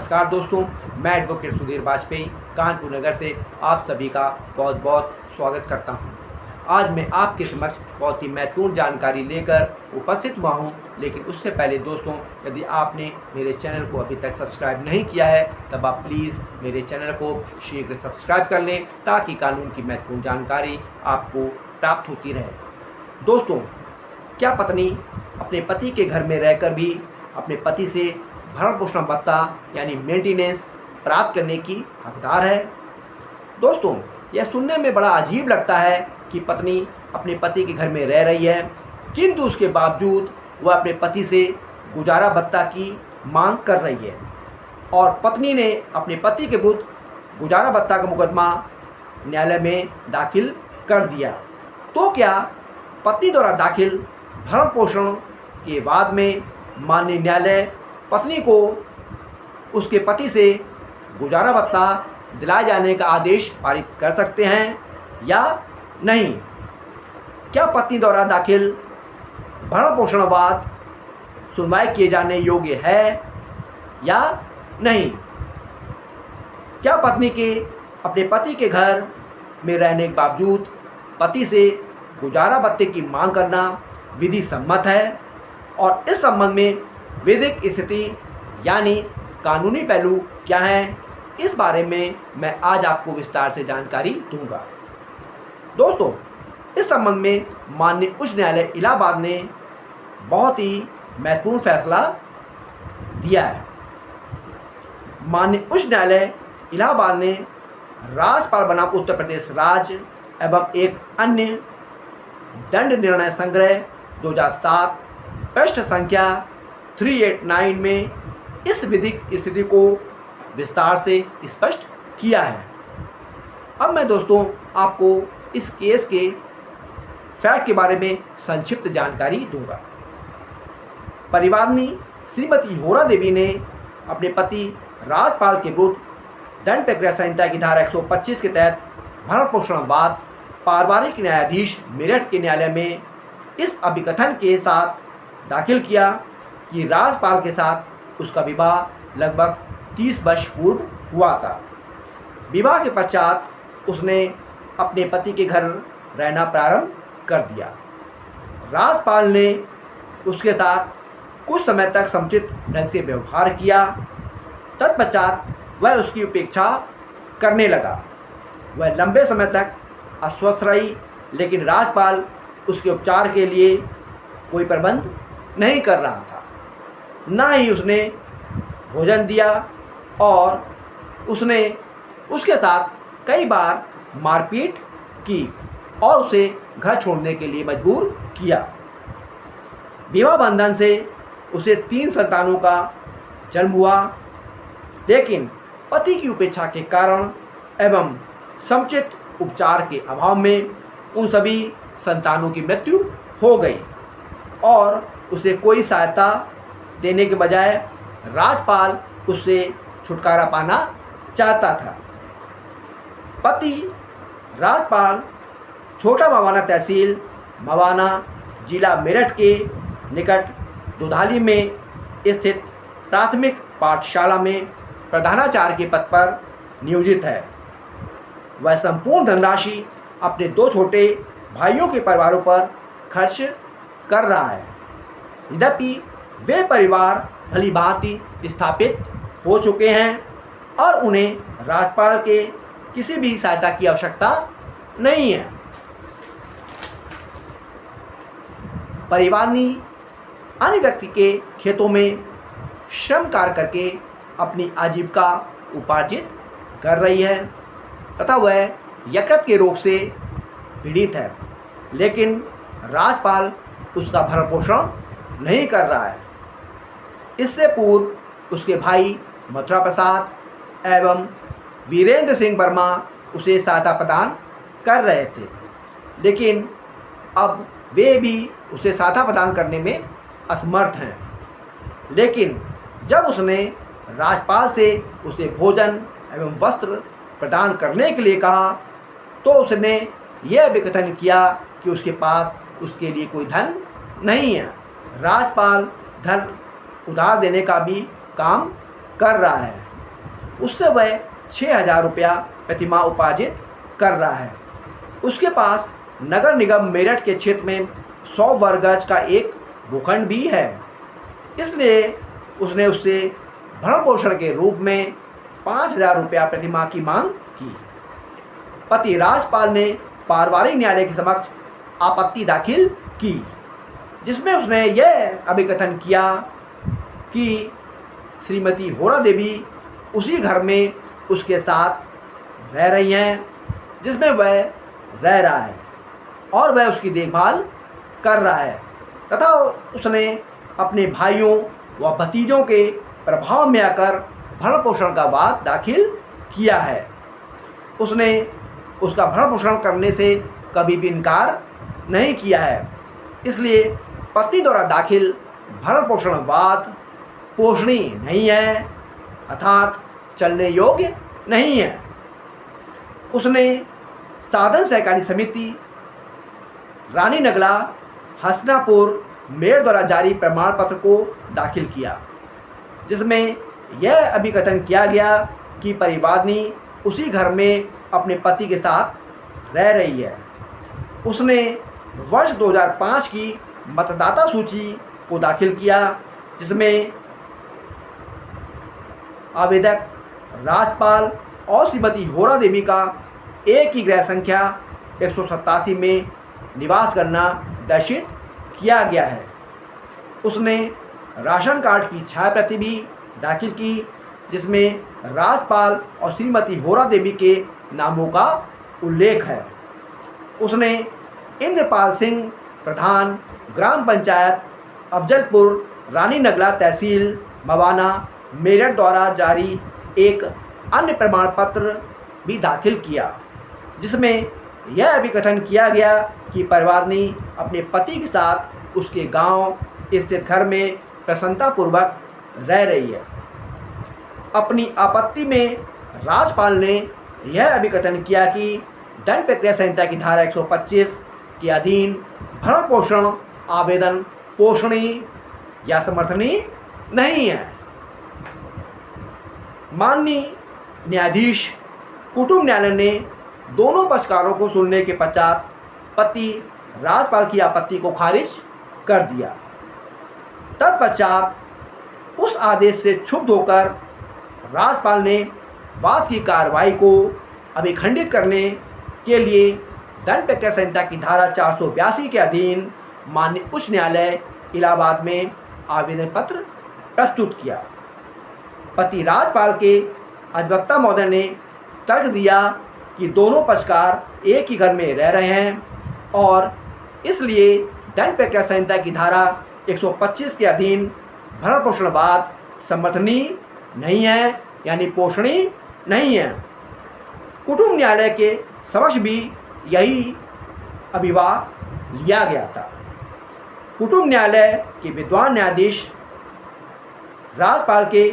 नमस्कार दोस्तों, मैं एडवोकेट सुधीर वाजपेयी कानपुर नगर से आप सभी का बहुत बहुत स्वागत करता हूं। आज मैं आपके समक्ष बहुत ही महत्वपूर्ण जानकारी लेकर उपस्थित हुआ हूं, लेकिन उससे पहले दोस्तों, यदि आपने मेरे चैनल को अभी तक सब्सक्राइब नहीं किया है तब आप प्लीज़ मेरे चैनल को शीघ्र सब्सक्राइब कर लें ताकि कानून की महत्वपूर्ण जानकारी आपको प्राप्त होती रहे। दोस्तों, क्या पत्नी अपने पति के घर में रहकर भी अपने पति से भरण पोषण भत्ता यानी मेंटेनेंस प्राप्त करने की हकदार है? दोस्तों, यह सुनने में बड़ा अजीब लगता है कि पत्नी अपने पति के घर में रह रही है, किंतु उसके बावजूद वह अपने पति से गुजारा भत्ता की मांग कर रही है और पत्नी ने अपने पति के विरुद्ध गुजारा भत्ता का मुकदमा न्यायालय में दाखिल कर दिया। तो क्या पत्नी द्वारा दाखिल भरण पोषण के बाद में माननीय न्यायालय पत्नी को उसके पति से गुजारा भत्ता दिलाए जाने का आदेश पारित कर सकते हैं या नहीं? क्या पत्नी द्वारा दाखिल भरण पोषण बाद सुनवाई किए जाने योग्य है या नहीं? क्या पत्नी के अपने पति के घर में रहने के बावजूद पति से गुजारा भत्ते की मांग करना विधि सम्मत है? और इस संबंध में विधिक स्थिति यानी कानूनी पहलू क्या है, इस बारे में मैं आज आपको विस्तार से जानकारी दूंगा। दोस्तों, इस संबंध में माननीय उच्च न्यायालय इलाहाबाद ने बहुत ही महत्वपूर्ण फैसला दिया है। माननीय उच्च न्यायालय इलाहाबाद ने राज्यपाल बनाम उत्तर प्रदेश राज्य एवं एक अन्य दंड निर्णय संग्रह 2007 पृष्ठ संख्या 389 में इस विधिक स्थिति को विस्तार से स्पष्ट किया है। अब मैं दोस्तों आपको इस केस के फैक्ट के बारे में संक्षिप्त जानकारी दूंगा। परिवादिनी श्रीमती होरा देवी ने अपने पति राजपाल के विरुद्ध दंड प्रक्रिया संहिता की धारा 125 के तहत भरण पोषण वाद पारिवारिक न्यायाधीश मेरठ के न्यायालय में इस अभिकथन के साथ दाखिल किया कि राजपाल के साथ उसका विवाह लगभग 30 वर्ष पूर्व हुआ था। विवाह के पश्चात उसने अपने पति के घर रहना प्रारंभ कर दिया। राजपाल ने उसके साथ कुछ समय तक समुचित ढंग से व्यवहार किया। तत्पश्चात वह उसकी उपेक्षा करने लगा। वह लंबे समय तक अस्वस्थ रही, लेकिन राजपाल उसके उपचार के लिए कोई प्रबंध नहीं कर रहा था। ना ही उसने भोजन दिया और उसने उसके साथ कई बार मारपीट की और उसे घर छोड़ने के लिए मजबूर किया। विवाह बंधन से उसे 3 संतानों का जन्म हुआ, लेकिन पति की उपेक्षा के कारण एवं समुचित उपचार के अभाव में उन सभी संतानों की मृत्यु हो गई और उसे कोई सहायता देने के बजाय राजपाल उससे छुटकारा पाना चाहता था। पति राजपाल छोटा मवाना तहसील मवाना जिला मेरठ के निकट दुधाली में स्थित प्राथमिक पाठशाला में प्रधानाचार्य के पद पर नियोजित है। वह संपूर्ण धनराशि अपने 2 छोटे भाइयों के परिवारों पर खर्च कर रहा है। यद्यपि वे परिवार भली भांति स्थापित हो चुके हैं और उन्हें राजपाल के किसी भी सहायता की आवश्यकता नहीं है। परिवारिनी अन्य व्यक्ति के खेतों में श्रम कार्य करके अपनी आजीविका उपार्जित कर रही है तथा वह यकृत के रोग से पीड़ित है, लेकिन राजपाल उसका भरण पोषण नहीं कर रहा है। इससे पूर्व उसके भाई मथुरा प्रसाद एवं वीरेंद्र सिंह वर्मा उसे सहायता प्रदान कर रहे थे, लेकिन अब वे भी उसे सहायता प्रदान करने में असमर्थ हैं। लेकिन जब उसने राजपाल से उसे भोजन एवं वस्त्र प्रदान करने के लिए कहा तो उसने यह विकथन किया कि उसके पास उसके लिए कोई धन नहीं है। राजपाल धन उधार देने का भी काम कर रहा है उससे वह 6,000 रुपया प्रतिमाह उपार्जित कर रहा है। उसके पास नगर निगम मेरठ के क्षेत्र में 100 वर्ग गज का एक भूखंड भी है, इसलिए उसने उससे भरण पोषण के रूप में 5,000 रुपया प्रतिमाह की मांग की। पति राजपाल ने पारिवारिक न्यायालय के समक्ष आपत्ति दाखिल की, जिसमें उसने यह अभिकथन किया कि श्रीमती होरा देवी उसी घर में उसके साथ रह रही हैं जिसमें वह रह रहा है और वह उसकी देखभाल कर रहा है, तथा उसने अपने भाइयों व भतीजों के प्रभाव में आकर भरण पोषण का वाद दाखिल किया है। उसने उसका भरण पोषण करने से कभी भी इनकार नहीं किया है, इसलिए पत्नी द्वारा दाखिल भरण पोषण वाद पोषणीय नहीं है, अर्थात चलने योग्य नहीं है। उसने साधन सहकारी समिति रानी नगला हसनापुर मेयर द्वारा जारी प्रमाण पत्र को दाखिल किया, जिसमें यह अभिकथन किया गया कि परिवादिनी उसी घर में अपने पति के साथ रह रही है। उसने वर्ष 2005 की मतदाता सूची को दाखिल किया, जिसमें आवेदक राजपाल और श्रीमती होरा देवी का एक ही गृह संख्या 187 में निवास करना दर्शित किया गया है। उसने राशन कार्ड की छायाप्रति भी दाखिल की, जिसमें राजपाल और श्रीमती होरा देवी के नामों का उल्लेख है। उसने इंद्रपाल सिंह प्रधान ग्राम पंचायत अफजलपुर रानी नगला तहसील मवाना मेरठ द्वारा जारी एक अन्य प्रमाण पत्र भी दाखिल किया, जिसमें यह अभिकथन किया गया कि परिवादिनी अपने पति के साथ उसके गांव स्थित घर में प्रसन्नतापूर्वक रह रही है। अपनी आपत्ति में राजपाल ने यह अभिकथन किया कि दंड प्रक्रिया संहिता की धारा 125 के अधीन भरण पोषण आवेदन पोषणीय या समर्थनीय नहीं है। माननीय न्यायाधीश कुटुंब न्यायालय ने दोनों पक्षकारों को सुनने के पश्चात पति राजपाल की आपत्ति को खारिज कर दिया। तत्पश्चात उस आदेश से क्षुब्ध होकर राजपाल ने वाद की कार्रवाई को अभिखंडित करने के लिए दंड प्रक्रिया संहिता की धारा 482 के अधीन माननीय उच्च न्यायालय इलाहाबाद में आवेदन पत्र प्रस्तुत किया। पति राजपाल के अधिवक्ता महोदय ने तर्क दिया कि दोनों पक्षकार एक ही घर में रह रहे हैं और इसलिए दंड प्रक्रिया संहिता की धारा 125 के अधीन भरण पोषण वाद समर्थनीय नहीं है, यानी पोषणीय नहीं है। कुटुंब न्यायालय के समक्ष भी यही अभिवाद लिया गया था। कुटुंब न्यायालय के विद्वान न्यायाधीश राजपाल के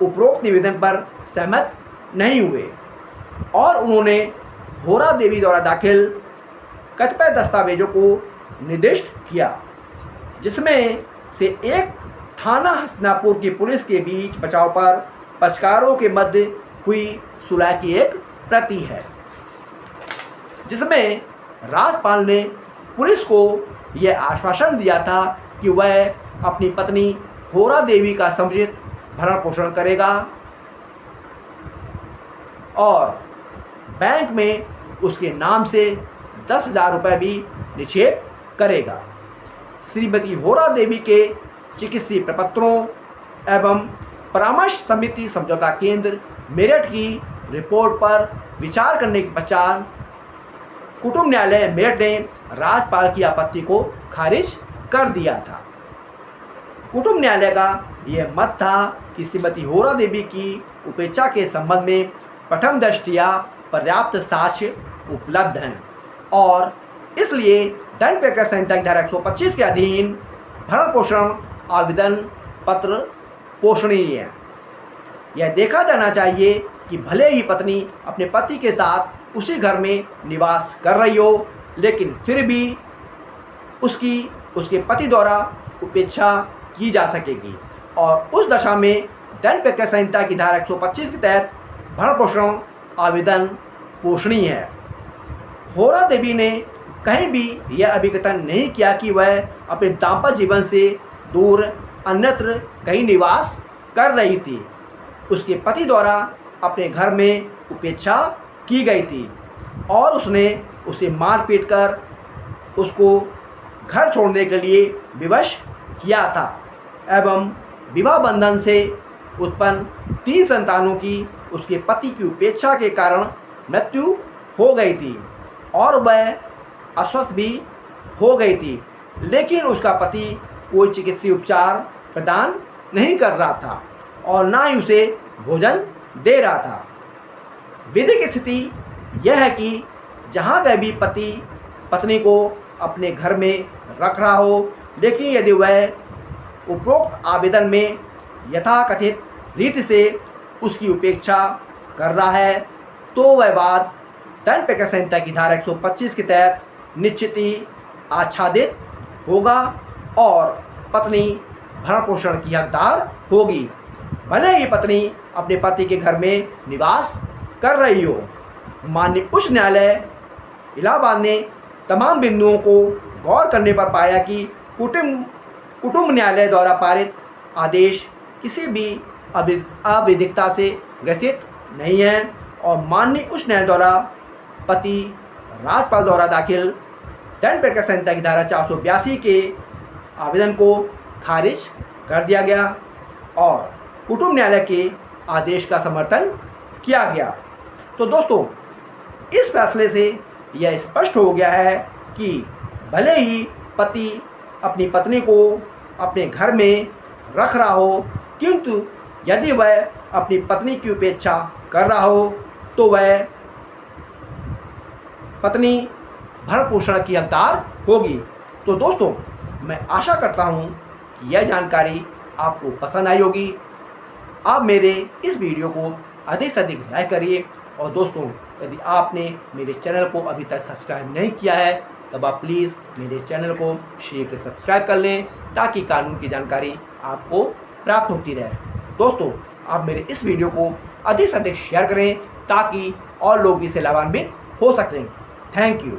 उपरोक्त निवेदन पर सहमत नहीं हुए और उन्होंने होरा देवी द्वारा दाखिल कतिपय दस्तावेजों को निर्दिष्ट किया, जिसमें से एक थाना हसनापुर की पुलिस के बीच बचाव पर पक्षकारों के मध्य हुई सुलह की एक प्रति है, जिसमें राजपाल ने पुलिस को यह आश्वासन दिया था कि वह अपनी पत्नी होरा देवी का समुचित भरण पोषण करेगा और बैंक में उसके नाम से 10,000 रुपये भी निक्षेप करेगा। श्रीमती होरा देवी के चिकित्सीय प्रपत्रों एवं परामर्श समिति समझौता केंद्र मेरठ की रिपोर्ट पर विचार करने के पश्चात कुटुंब न्यायालय मेरठ ने राजपाल की आपत्ति को खारिज कर दिया था। कुटुंब न्यायालय का यह मत था कि श्रीमती होरा देवी की उपेक्षा के संबंध में प्रथम दृष्टया पर्याप्त साक्ष्य उपलब्ध हैं और इसलिए दंड प्रक्रिया संहिता की धारा 125 के अधीन भरण पोषण आवेदन पत्र पोषणीय है। यह देखा जाना चाहिए कि भले ही पत्नी अपने पति के साथ उसी घर में निवास कर रही हो, लेकिन फिर भी उसके पति द्वारा उपेक्षा की जा सकेगी और उस दशा में दंड प्रक्रिया संहिता की धारा 125 के तहत भरण पोषण आवेदन पोषणीय है। होरा देवी ने कहीं भी यह अभिकथन नहीं किया कि वह अपने दाम्पत्य जीवन से दूर अन्यत्र कहीं निवास कर रही थी। उसके पति द्वारा अपने घर में उपेक्षा की गई थी और उसने उसे मार पीट कर उसको घर छोड़ने के लिए विवश किया था एवं विवाह बंधन से उत्पन्न 3 संतानों की उसके पति की उपेक्षा के कारण मृत्यु हो गई थी और वह अस्वस्थ भी हो गई थी, लेकिन उसका पति कोई चिकित्सीय उपचार प्रदान नहीं कर रहा था और ना ही उसे भोजन दे रहा था। विधिक स्थिति यह है कि जहाँ कहीं भी पति पत्नी को अपने घर में रख रहा हो, लेकिन यदि वह उपरोक्त आवेदन में यथाकथित रीति से उसकी उपेक्षा कर रहा है तो वह वाद दंड प्रक्रिया संहिता की धारा 125 के तहत निश्चित ही आच्छादित होगा और पत्नी भरण पोषण की हकदार होगी, भले ही पत्नी अपने पति के घर में निवास कर रही हो। माननीय उच्च न्यायालय इलाहाबाद ने तमाम बिंदुओं को गौर करने पर पाया कि कुटुंब न्यायालय द्वारा पारित आदेश किसी भी अवैधिकता से ग्रसित नहीं है और माननीय उच्च न्यायालय द्वारा पति राजपाल द्वारा दाखिल दंड प्रक्रिया संहिता की धारा 482 के आवेदन को खारिज कर दिया गया और कुटुंब न्यायालय के आदेश का समर्थन किया गया। तो दोस्तों, इस फैसले से यह स्पष्ट हो गया है कि भले ही पति अपनी पत्नी को अपने घर में रख रहा हो, किंतु यदि वह अपनी पत्नी की उपेक्षा कर रहा हो तो वह पत्नी भरण पोषण की हकदार होगी। तो दोस्तों, मैं आशा करता हूँ कि यह जानकारी आपको पसंद आई होगी। आप मेरे इस वीडियो को अधिक से अधिक लाइक करिए और दोस्तों, यदि आपने मेरे चैनल को अभी तक सब्सक्राइब नहीं किया है तब आप प्लीज़ मेरे चैनल को शीघ्र सब्सक्राइब कर लें ताकि कानून की जानकारी आपको प्राप्त होती रहे। दोस्तों, आप मेरे इस वीडियो को अधिक से अधिक शेयर करें ताकि और लोग इसे लाभान्वित हो सकें। Thank you.